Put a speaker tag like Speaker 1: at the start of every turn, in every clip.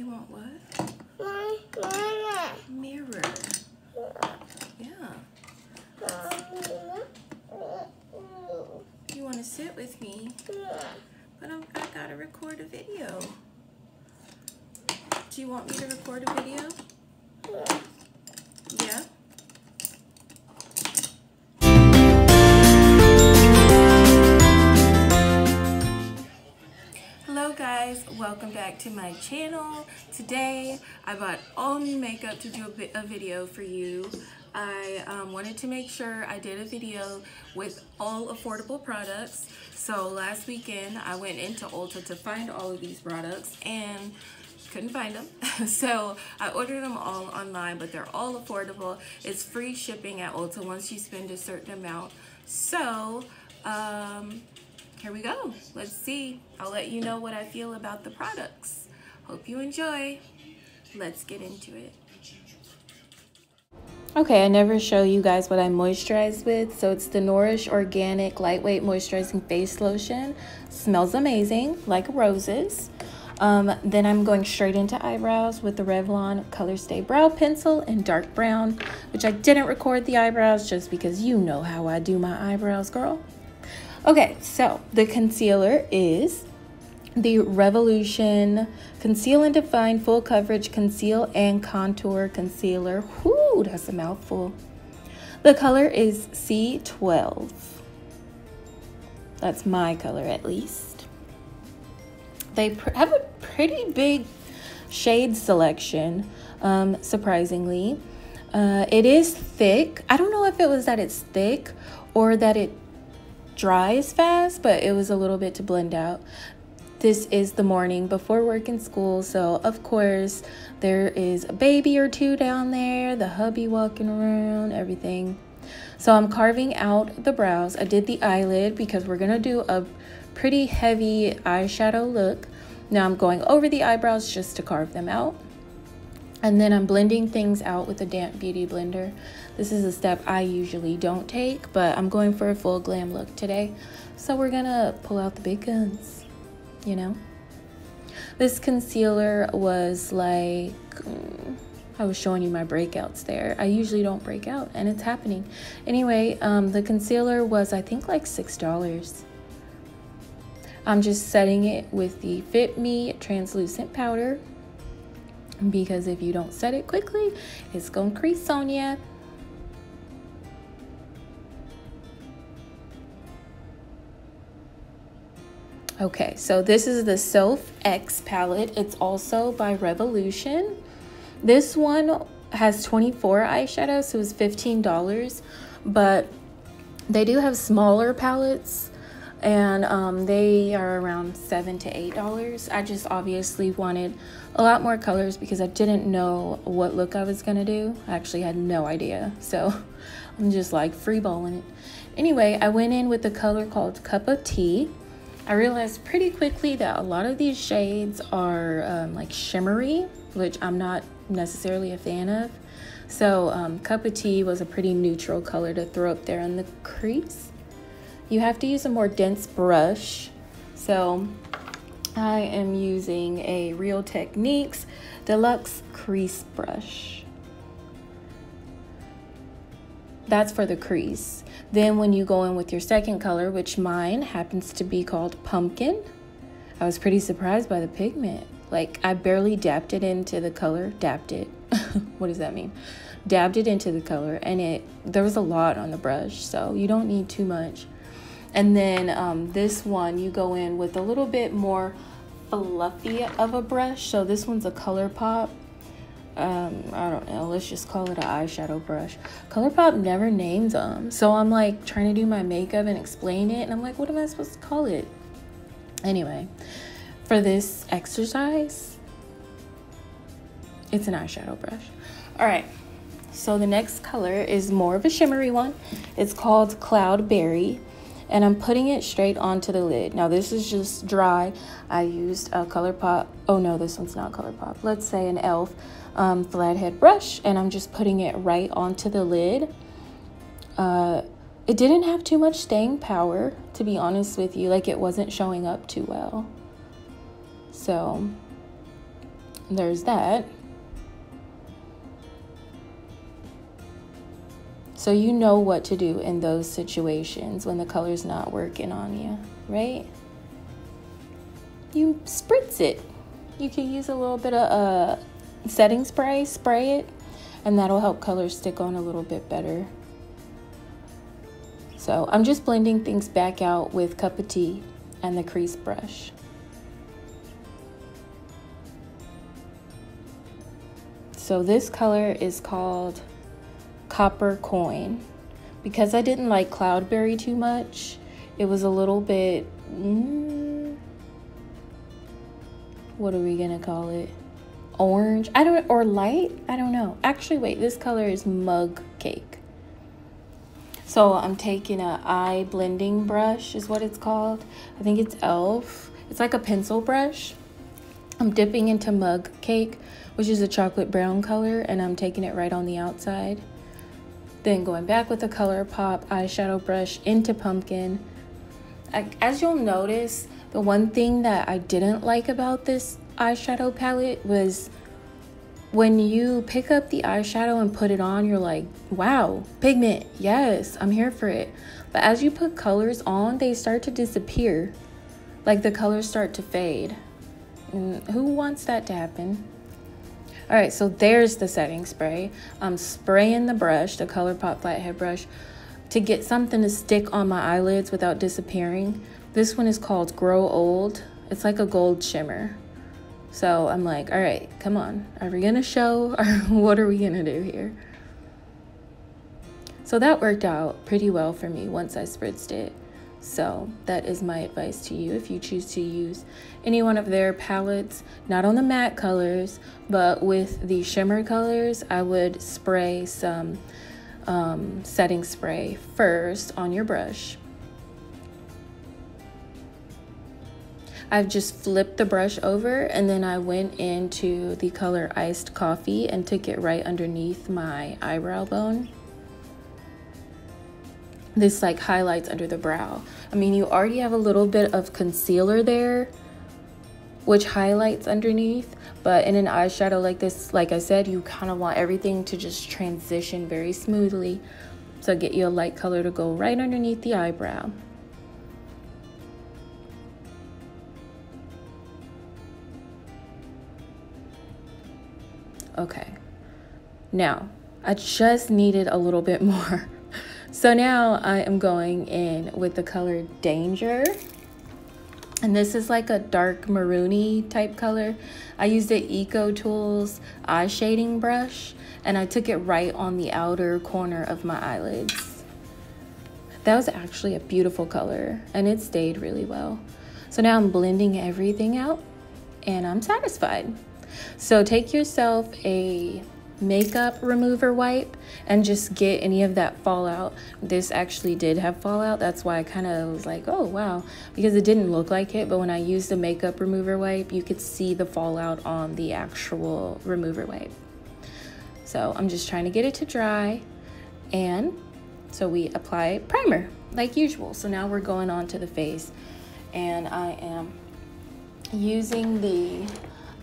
Speaker 1: You want what? Mirror. Yeah. You want to sit with me? But I gotta record a video. Do you want me to record a video? Yeah? Hello guys, welcome back to my channel. Today I bought all new makeup to do a video for you. I wanted to make sure I did a video with all affordable products. So last weekend I went into Ulta to find all of these products and couldn't find them. So I ordered them all online, but they're all affordable. It's free shipping at Ulta once you spend a certain amount. So here we go. Let's see. I'll let you know what I feel about the products. Hope you enjoy. Let's get into it. Okay, I never show you guys what I moisturize with. So it's the Nourish Organic Lightweight Moisturizing Face Lotion. Smells amazing, like roses. Then I'm going straight into eyebrows with the Revlon Color Stay Brow Pencil in dark brown, which I didn't record the eyebrows just because you know how I do my eyebrows, girl. Okay, so the concealer is the Revolution Conceal and Define Full Coverage Conceal and Contour Concealer. Whoo, that's a mouthful. The color is C12. That's my color, at least. They have a pretty big shade selection, surprisingly. It is thick. I don't know if it was that it's thick or that it dries fast, but it was a little bit to blend out. This is the morning before work and school, so of course there is a baby or two down there, the hubby walking around, everything. So I'm carving out the brows. I did the eyelid because we're gonna do a pretty heavy eyeshadow look. Now I'm going over the eyebrows just to carve them out. And then I'm blending things out with a damp beauty blender. This is a step I usually don't take, but I'm going for a full glam look today. So we're gonna pull out the big guns, you know? This concealer was like, I was showing you my breakouts there. I usually don't break out and it's happening. Anyway, the concealer was I think like $6. I'm just setting it with the Fit Me translucent powder, because if you don't set it quickly, it's gonna crease on ya. Okay, so this is the Self X palette. It's also by Revolution. This one has 24 eyeshadows, so it's $15, but they do have smaller palettes, and they are around $7 to $8. I just obviously wanted a lot more colors because I didn't know what look I was gonna do. I actually had no idea, so I'm just like freeballing it. Anyway, I went in with the color called Cup of Tea. I realized pretty quickly that a lot of these shades are like shimmery, which I'm not necessarily a fan of. So Cup of Tea was a pretty neutral color to throw up there in the crease. You have to use a more dense brush. So I am using a Real Techniques Deluxe Crease Brush. That's for the crease. Then when you go in with your second color, which mine happens to be called Pumpkin, I was pretty surprised by the pigment. Like, I barely dabbed it into the color. Dabbed it. What does that mean? Dabbed it into the color, and there was a lot on the brush, so you don't need too much. And then this one, you go in with a little bit more fluffy of a brush. So this one's a ColourPop. I don't know, let's just call it an eyeshadow brush. ColourPop never names them. So I'm like trying to do my makeup and explain it, and I'm like, what am I supposed to call it? Anyway, for this exercise, it's an eyeshadow brush. All right, so the next color is more of a shimmery one. It's called Cloudberry. And I'm putting it straight onto the lid. Now this is just dry. I used a ColourPop. Oh no, this one's not ColourPop. Let's say an e.l.f. Flathead brush, and I'm just putting it right onto the lid. It didn't have too much staying power, to be honest with you. Like, it wasn't showing up too well. So there's that. So you know what to do in those situations when the color's not working on you, right? You spritz it. You can use a little bit of setting spray, spray it, and that'll help colors stick on a little bit better. So I'm just blending things back out with Cup of Tea and the crease brush. So this color is called Copper Coin. Because I didn't like Cloudberry too much, it was a little bit, what are we gonna call it? Orange, or light, I don't know. Actually, wait, this color is Mug Cake. So I'm taking a eye blending brush is what it's called. I think it's e.l.f. It's like a pencil brush. I'm dipping into Mug Cake, which is a chocolate brown color, and I'm taking it right on the outside. Then going back with the ColourPop eyeshadow brush into Pumpkin. As you'll notice, the one thing that I didn't like about this eyeshadow palette was when you pick up the eyeshadow and put it on, you're like, wow, pigment, yes, I'm here for it. But as you put colors on, they start to disappear. Like the colors start to fade. And who wants that to happen? All right, so there's the setting spray. I'm spraying the brush, the ColourPop flathead brush, to get something to stick on my eyelids without disappearing. This one is called Grow Old. It's like a gold shimmer. So I'm like, all right, come on. Are we gonna show or what are we gonna do here? So that worked out pretty well for me once I spritzed it. So that is my advice to you if you choose to use any one of their palettes, not on the matte colors, but with the shimmer colors, I would spray some setting spray first on your brush. I've just flipped the brush over and then I went into the color Iced Coffee and took it right underneath my eyebrow bone. This like highlights under the brow. I mean, you already have a little bit of concealer there, which highlights underneath, but in an eyeshadow like this, like I said, you kind of want everything to just transition very smoothly. So get you a light color to go right underneath the eyebrow. Okay, now I just needed a little bit more. So now I am going in with the color Danger. And this is like a dark maroony type color. I used the Eco Tools eye shading brush and I took it right on the outer corner of my eyelids. That was actually a beautiful color and it stayed really well. So now I'm blending everything out and I'm satisfied. So take yourself a makeup remover wipe and just get any of that fallout. This actually did have fallout. That's why I kind of was like, oh wow, because it didn't look like it, but when I used the makeup remover wipe, you could see the fallout on the actual remover wipe. So I'm just trying to get it to dry, and so we apply primer like usual. So now we're going on to the face, and I am using the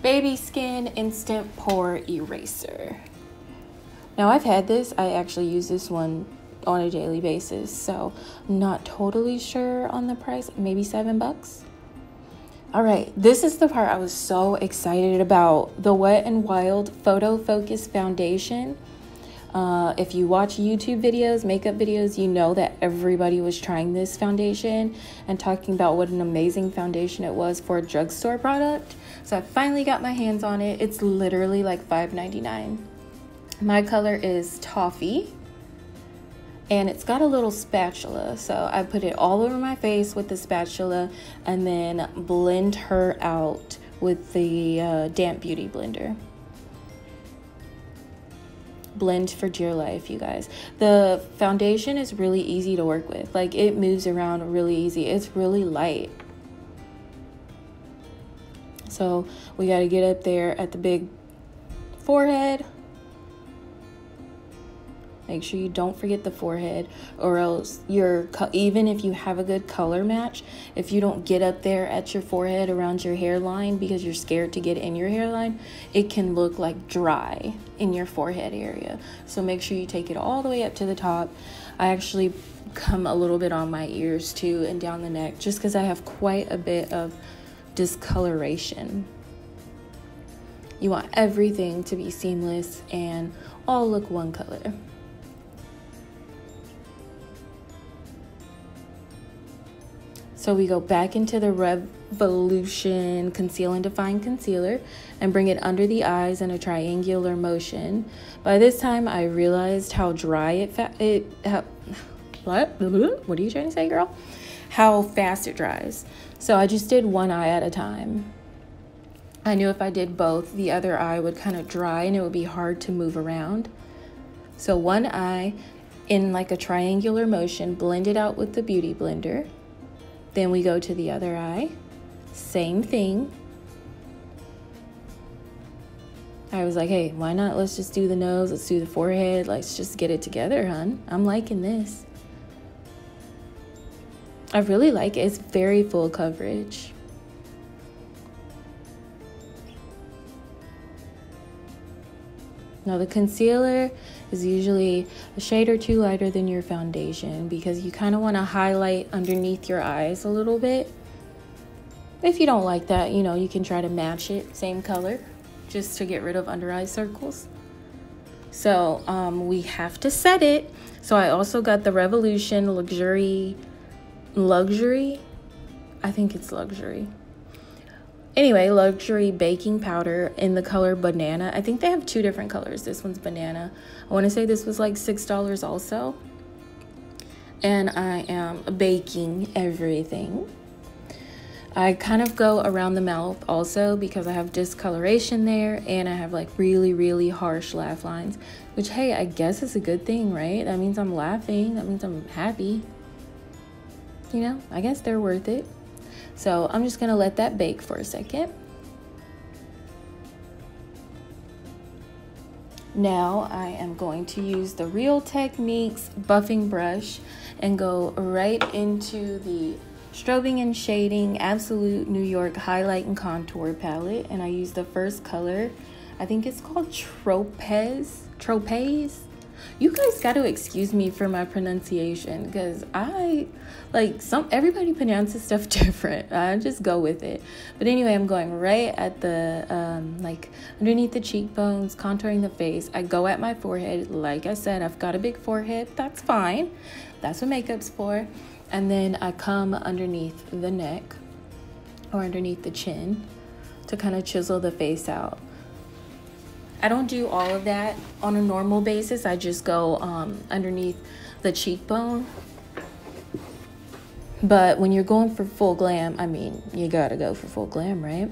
Speaker 1: Baby Skin Instant Pore Eraser. Now I've had this, I actually use this one on a daily basis, so I'm not totally sure on the price, maybe $7. All right, this is the part I was so excited about, the Wet n Wild Photo Focus Foundation. If you watch YouTube videos, makeup videos, you know that everybody was trying this foundation and talking about what an amazing foundation it was for a drugstore product. So I finally got my hands on it. It's literally like $5.99. My color is Toffee and it's got a little spatula. So I put it all over my face with the spatula and then blend her out with the Damp Beauty blender. Blend for dear life, you guys. The foundation is really easy to work with. Like, it moves around really easy. It's really light. So we got to get up there at the big forehead. Make sure you don't forget the forehead, or else even if you have a good color match, if you don't get up there at your forehead around your hairline because you're scared to get in your hairline, it can look like dry in your forehead area. So make sure you take it all the way up to the top. I actually come a little bit on my ears too and down the neck, just because I have quite a bit of discoloration. You want everything to be seamless and all look one color. So we go back into the Revolution Conceal and Define Concealer and bring it under the eyes in a triangular motion. By this time, I realized how dry what are you trying to say, girl? How fast it dries. So I just did one eye at a time. I knew if I did both, the other eye would kind of dry and it would be hard to move around. So one eye in like a triangular motion, blend it out with the Beauty Blender. Then we go to the other eye, same thing. I was like, hey, why not? Let's just do the nose, let's do the forehead, let's just get it together, hun. I'm liking this. I really like it. It's very full coverage. Now the concealer is usually a shade or two lighter than your foundation because you kind of want to highlight underneath your eyes a little bit. If you don't like that, you know, you can try to match it, same color, just to get rid of under eye circles. So we have to set it. So I also got the Revolution Luxury, I think it's Luxury. Anyway, Luxury Baking Powder in the color Banana. I think they have two different colors. This one's Banana. I want to say this was like $6 also. And I am baking everything. I kind of go around the mouth also because I have discoloration there and I have like really, really harsh laugh lines, which, hey, I guess is a good thing, right? That means I'm laughing. That means I'm happy. You know, I guess they're worth it. So I'm just going to let that bake for a second. Now I am going to use the Real Techniques buffing brush and go right into the Strobing and Shading Absolute New York Highlight and Contour Palette. And I use the first color. I think it's called Tropez. You guys got to excuse me for my pronunciation because everybody pronounces stuff different. I just go with it. But anyway, I'm going right at the like underneath the cheekbones, contouring the face. I go at my forehead. Like I said, I've got a big forehead. That's fine. That's what makeup's for. And then I come underneath the neck or underneath the chin to kind of chisel the face out. I don't do all of that on a normal basis. I just go underneath the cheekbone. But when you're going for full glam, I mean, you gotta go for full glam, right?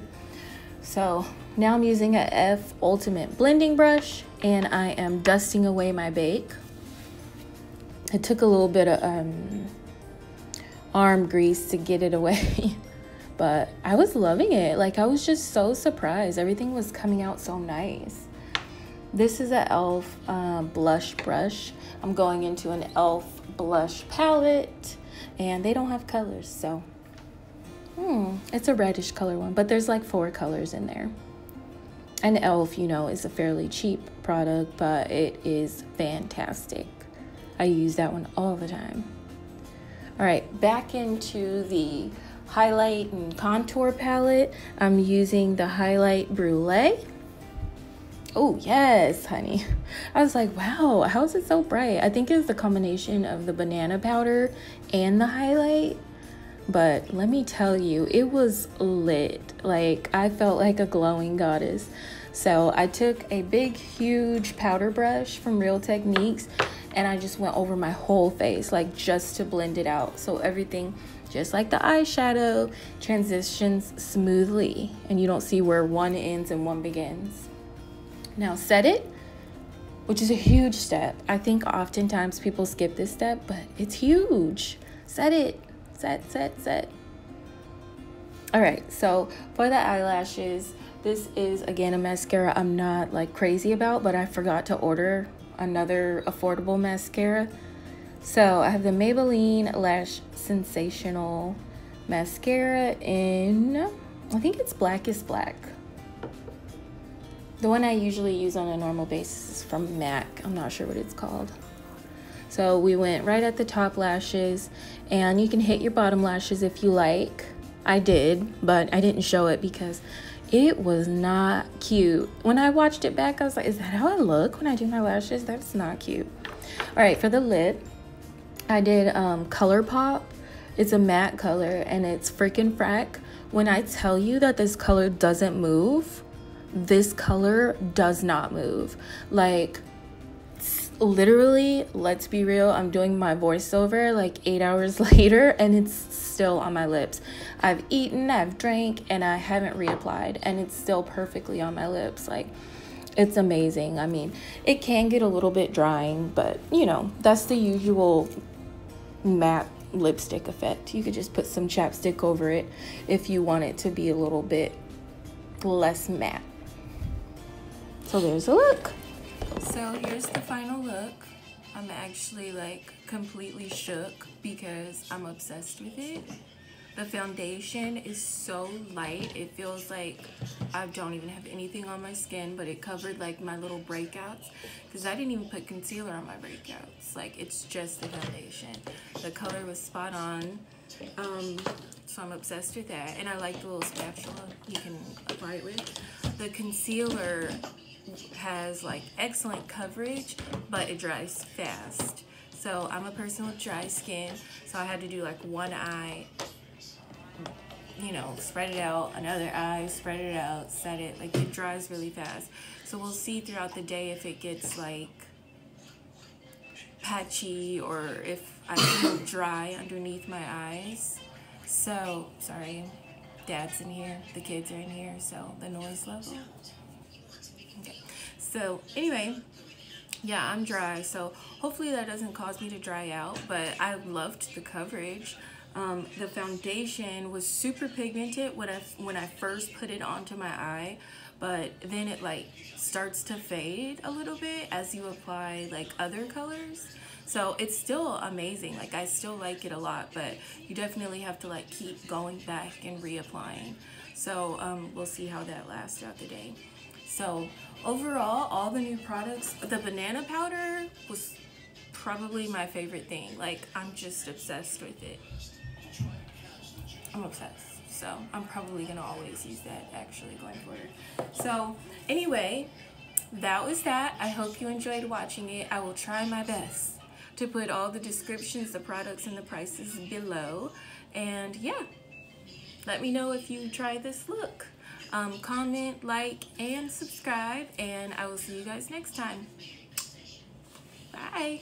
Speaker 1: So now I'm using a F Ultimate blending brush and I am dusting away my bake. It took a little bit of arm grease to get it away. But I was loving it. Like, I was just so surprised. Everything was coming out so nice. This is an e.l.f. Blush brush. I'm going into an e.l.f. blush palette. And they don't have colors, so. It's a reddish color one. But there's like 4 colors in there. And e.l.f., you know, is a fairly cheap product. But it is fantastic. I use that one all the time. All right, back into the highlight and contour palette. I'm using the Highlight Brulee. Oh yes, honey. I was like, wow, how is it so bright? I think it's the combination of the banana powder and the highlight. But let me tell you, it was lit. Like, I felt like a glowing goddess. So I took a big, huge powder brush from Real Techniques and I just went over my whole face, like just to blend it out. So everything, just like the eyeshadow, transitions smoothly and you don't see where one ends and one begins. Now set it, which is a huge step. I think oftentimes people skip this step, but it's huge. Set it, set. All right, so for the eyelashes, this is again a mascara I'm not like crazy about, but I forgot to order another affordable mascara. So I have the Maybelline Lash Sensational mascara in, I think it's Blackest Black. The one I usually use on a normal basis is from MAC. I'm not sure what it's called. So we went right at the top lashes, and you can hit your bottom lashes if you like. I did, but I didn't show it because it was not cute. When I watched it back, I was like, is that how I look when I do my lashes? That's not cute. All right, for the lip, I did ColourPop. It's a matte color, and it's freaking frack. When I tell you that this color doesn't move, this color does not move. Like, literally, let's be real, I'm doing my voiceover like 8 hours later and it's still on my lips. I've eaten, I've drank, and I haven't reapplied, and it's still perfectly on my lips. Like, it's amazing. I mean, it can get a little bit drying, but you know, that's the usual matte lipstick effect. You could just put some chapstick over it if you want it to be a little bit less matte. So there's a look. So here's the final look. I'm actually like completely shook because I'm obsessed with it. The foundation is so light. It feels like I don't even have anything on my skin, but it covered like my little breakouts because I didn't even put concealer on my breakouts. Like, it's just the foundation. The color was spot on. So I'm obsessed with that. And I like the little spatula you can apply it with. The concealer has like excellent coverage, but it dries fast. So I'm a person with dry skin, so I had to do like one eye, you know, spread it out, another eye, spread it out, set it. Like, it dries really fast. So we'll see throughout the day if it gets like patchy or if I feel dry underneath my eyes. So, sorry, Dad's in here, the kids are in here, so the noise level. Okay. So anyway, yeah, I'm dry, so hopefully that doesn't cause me to dry out, but I loved the coverage. The foundation was super pigmented when I first put it onto my eye, but then it like starts to fade a little bit as you apply like other colors. So it's still amazing. Like, I still like it a lot, but you definitely have to like keep going back and reapplying. So we'll see how that lasts throughout the day. So overall, all the new products, the banana powder was probably my favorite thing. Like, I'm just obsessed with it. I'm obsessed. So I'm probably gonna always use that actually going forward. So anyway, that was that. I hope you enjoyed watching it. I will try my best to put all the descriptions, the products, and the prices below. And yeah, let me know if you try this look. Comment, like, and subscribe, and I will see you guys next time. Bye.